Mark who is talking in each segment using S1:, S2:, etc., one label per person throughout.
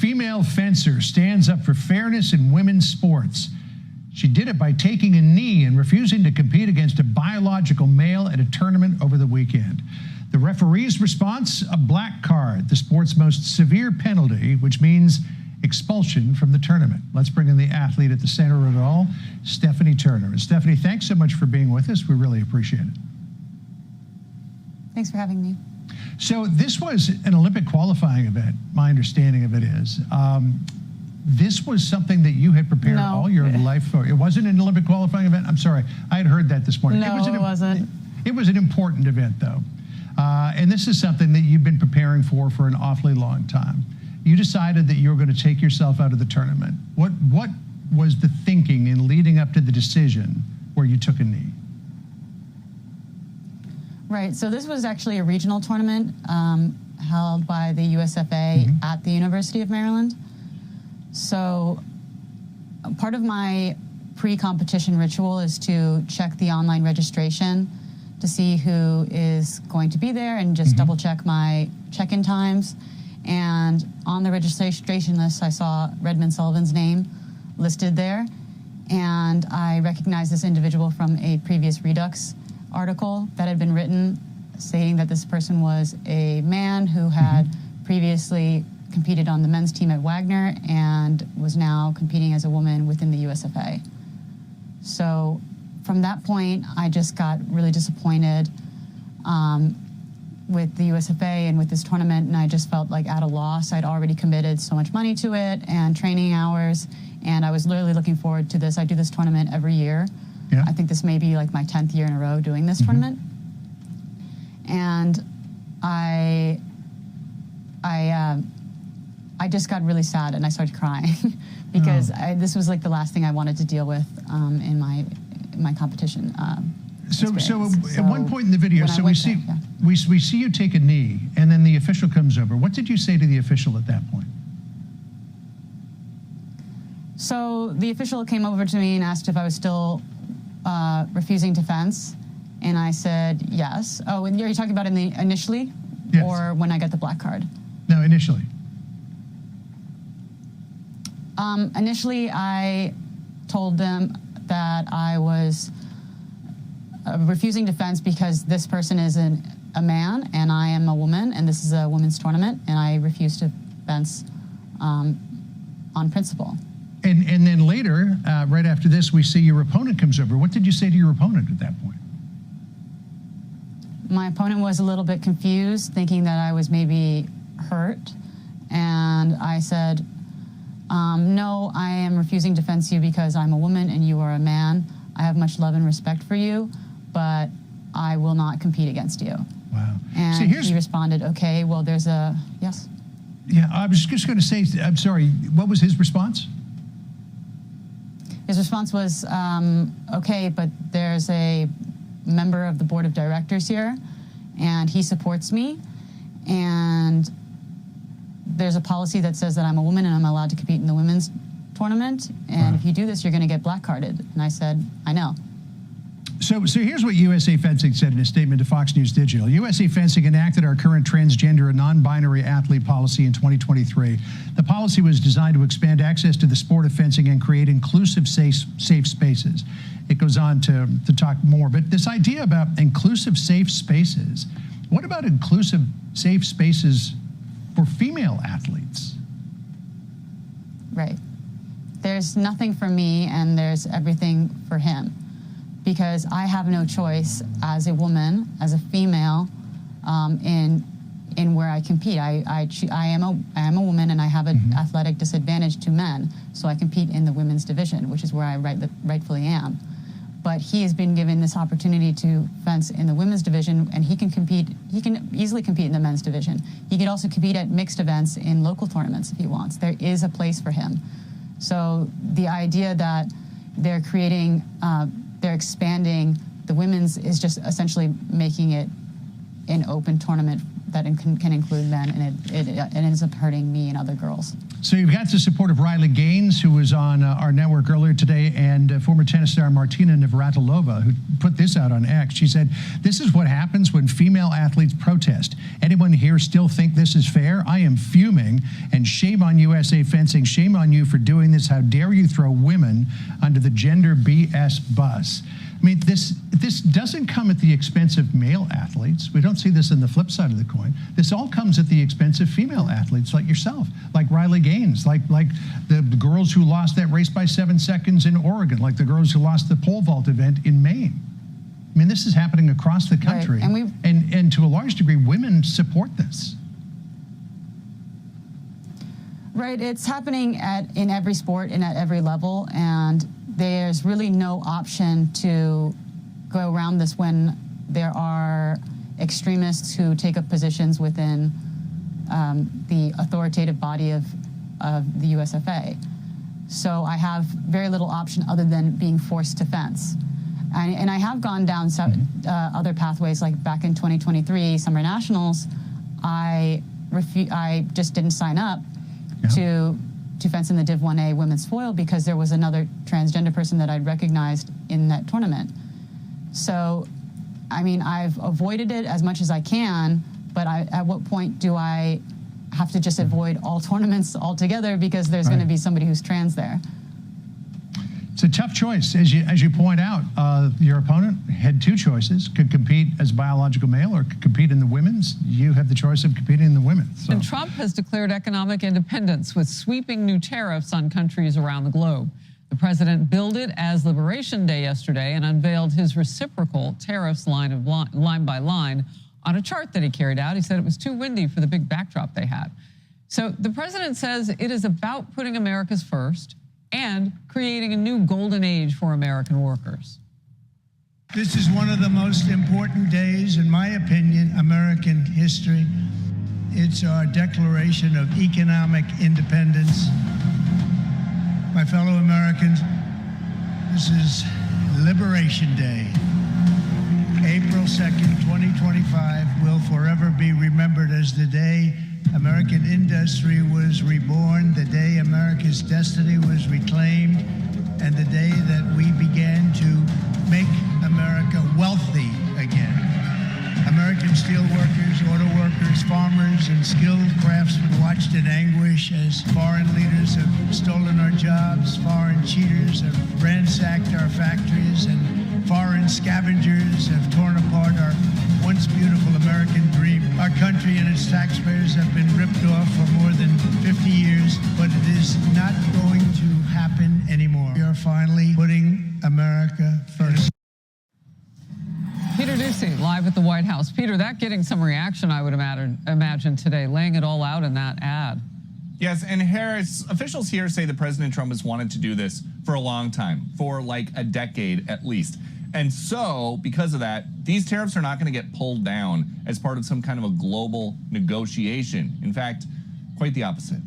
S1: female fencer stands up for fairness in women's sports. She did it by taking a knee and refusing to compete against a biological male at a tournament over the weekend. The referee's response, a black card, the sport's most severe penalty, which means expulsion from the tournament. Let's bring in the athlete at the center of it all, Stephanie Turner. And Stephanie, thanks so much for being with us. We really appreciate it.
S2: Thanks for having me.
S1: So this was an Olympic qualifying event, my understanding of it is. This was something that you had prepared all your life for. It wasn't an Olympic qualifying event? I'm sorry, I had heard that this morning.
S2: No, it wasn't.
S1: It was an important event, though. And this is something that you've been preparing for an awfully long time. You decided that you were going to take yourself out of the tournament. What was the thinking in leading up to the decision where you took a knee?
S2: Right, so this was actually a regional tournament held by the USFA at the University of Maryland. So part of my pre-competition ritual is to check the online registration to see who is going to be there and just double check my check-in times. And on the registration list, I saw Redmond Sullivan's name listed there. And I recognized this individual from a previous Redux article that had been written stating that this person was a man who had previously competed on the men's team at Wagner and was now competing as a woman within the USFA. So from that point, I just got really disappointed with the USFA and with this tournament, and I just felt like at a loss. I'd already committed so much money to it and training hours, and I was literally looking forward to this. I do this tournament every year. Yeah. I think this may be like my 10th year in a row doing this tournament. And I just got really sad and I started crying because this was like the last thing I wanted to deal with in my competition.
S1: So at one point in the video, so we see you take a knee and then the official comes over. What did you say to the official at that point?
S2: So the official came over to me and asked if I was still refusing to fence, and I said yes. Oh, and are you talking about initially?
S1: Yes.
S2: Or when I got the black card?
S1: No, initially.
S2: Initially, I told them that I was refusing to fence because this person is a man and I am a woman, and this is a women's tournament, and I refuse to fence on principle.
S1: And then later, right after this, we see your opponent comes over. What did you say to your opponent at that point?
S2: My opponent was a little bit confused, thinking that I was maybe hurt. And I said, no, I am refusing to fence you because I'm a woman and you are a man. I have much love and respect for you, but I will not compete against you.
S1: Wow.
S2: And he responded, okay, well, there's a, yes?
S1: Yeah, I was just going to say, I'm sorry, what was his response?
S2: His response was, okay, but there's a member of the board of directors here, and he supports me, and there's a policy that says that I'm a woman and I'm allowed to compete in the women's tournament, and if you do this, you're going to get black carded. And I said, I know.
S1: So here's what USA Fencing said in a statement to Fox News Digital. USA Fencing enacted our current transgender and non-binary athlete policy in 2023. The policy was designed to expand access to the sport of fencing and create inclusive, safe spaces. It goes on to talk more, but this idea about inclusive, safe spaces, what about inclusive, safe spaces for female athletes?
S2: Right. There's nothing for me and there's everything for him, because I have no choice as a woman, as a female, in where I compete. I am a woman and I have an athletic disadvantage to men, so I compete in the women's division, which is where I rightfully am. But he has been given this opportunity to fence in the women's division, and he can compete. He can easily compete in the men's division. He could also compete at mixed events in local tournaments if he wants. There is a place for him. So the idea that they're creating, they're expanding the women's is just essentially making it an open tournament that can include men, and it ends up hurting me and other girls.
S1: So you've got the support of Riley Gaines, who was on our network earlier today, and former tennis star Martina Navratilova, who put this out on X. She said, "This is what happens when female athletes protest. Anyone here still think this is fair? I am fuming, and shame on USA Fencing. Shame on you for doing this. How dare you throw women under the gender BS bus?" I mean, this doesn't come at the expense of male athletes. We don't see this in the flip side of the coin. This all comes at the expense of female athletes like yourself, like Riley Gaines, like the girls who lost that race by 7 seconds in Oregon, like the girls who lost the pole vault event in Maine. I mean, this is happening across the country,
S2: right.
S1: and to a large degree, women support this.
S2: Right, it's happening in every sport and at every level, and there's really no option to go around this when there are extremists who take up positions within the authoritative body of the USFA. So I have very little option other than being forced to fence. And I have gone down other pathways, like back in 2023 Summer Nationals, I just didn't sign up to fence in the Div 1A women's foil because there was another transgender person that I'd recognized in that tournament. So, I mean, I've avoided it as much as I can, but at what point do I have to just avoid all tournaments altogether because there's going to be somebody who's trans there?
S1: It's a tough choice. As you point out, your opponent had two choices: could compete as biological male or could compete in the women's. You have the choice of competing in the women's. So.
S3: And Trump has declared economic independence with sweeping new tariffs on countries around the globe. The president billed it as Liberation Day yesterday and unveiled his reciprocal tariffs line by line on a chart that he carried out. He said it was too windy for the big backdrop they had. So the president says it is about putting America's first and creating a new golden age for American workers.
S4: This is one of the most important days, in my opinion, American history. It's our declaration of economic independence. My fellow Americans, this is Liberation Day. April 2nd, 2025 will forever be remembered as the day American industry was reborn, the day America's destiny was reclaimed, and the day that we began to make America wealthy again. American steel workers, auto workers, farmers, and skilled craftsmen watched in anguish as foreign leaders have stolen our jobs, foreign cheaters have ransacked our factories, and foreign scavengers have torn apart our once beautiful American dream. Our country and its taxpayers have been ripped off for more than 50 years, but it is not going to happen anymore. We are finally putting America first.
S3: Peter Doocy, live at the White House. Peter, that getting some reaction, I would imagine today, laying it all out in that ad.
S5: Yes, and Harris, officials here say that President Trump has wanted to do this for a long time, for like a decade at least. And so, because of that, these tariffs are not going to get pulled down as part of some kind of a global negotiation. In fact, quite the opposite.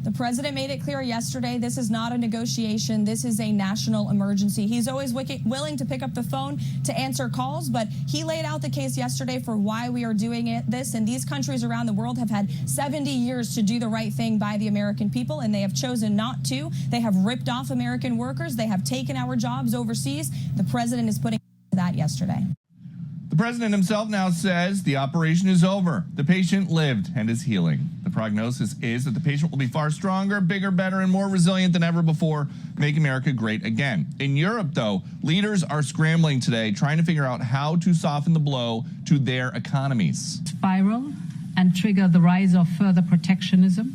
S6: The president made it clear yesterday, this is not a negotiation. This is a national emergency. He's always willing to pick up the phone to answer calls, but he laid out the case yesterday for why we are doing this. And these countries around the world have had 70 years to do the right thing by the American people, and they have chosen not to. They have ripped off American workers. They have taken our jobs overseas. The president is putting that yesterday.
S5: The president himself now says the operation is over. The patient lived and is healing. The prognosis is that the patient will be far stronger, bigger, better, and more resilient than ever before, make America great again. In Europe, though, leaders are scrambling today, trying to figure out how to soften the blow to their economies.
S7: Spiral and trigger the rise of further protectionism.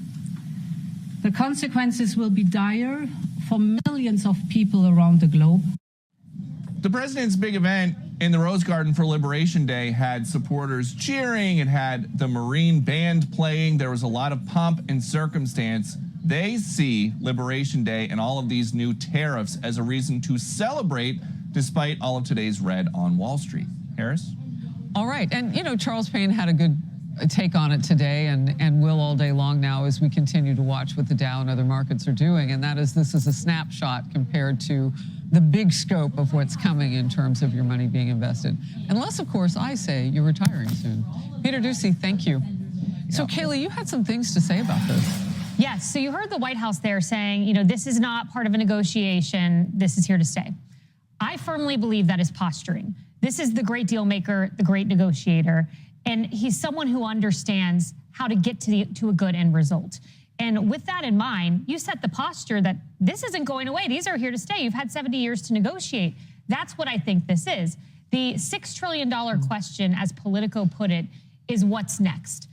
S7: The consequences will be dire for millions of people around the globe.
S5: The president's big event in the Rose Garden for Liberation Day had supporters cheering. It had the Marine Band playing. There was a lot of pomp and circumstance. They see Liberation Day and all of these new tariffs as a reason to celebrate despite all of today's red on Wall Street. Harris?
S3: All right. And, you know, Charles Payne had a good take on it today and will all day long now as we continue to watch what the Dow and other markets are doing. And that is, this is a snapshot compared to the big scope of what's coming in terms of your money being invested. Unless, of course, I say you're retiring soon. Peter Doocy, thank you. So, Kaylee, you had some things to say about this.
S8: Yes, so you heard the White House there saying, you know, this is not part of a negotiation, this is here to stay. I firmly believe that is posturing. This is the great deal maker, the great negotiator, and he's someone who understands how to get to a good end result. And with that in mind, you set the posture that this isn't going away. These are here to stay. You've had 70 years to negotiate. That's what I think this is. The $6 trillion question, as Politico put it, is what's next.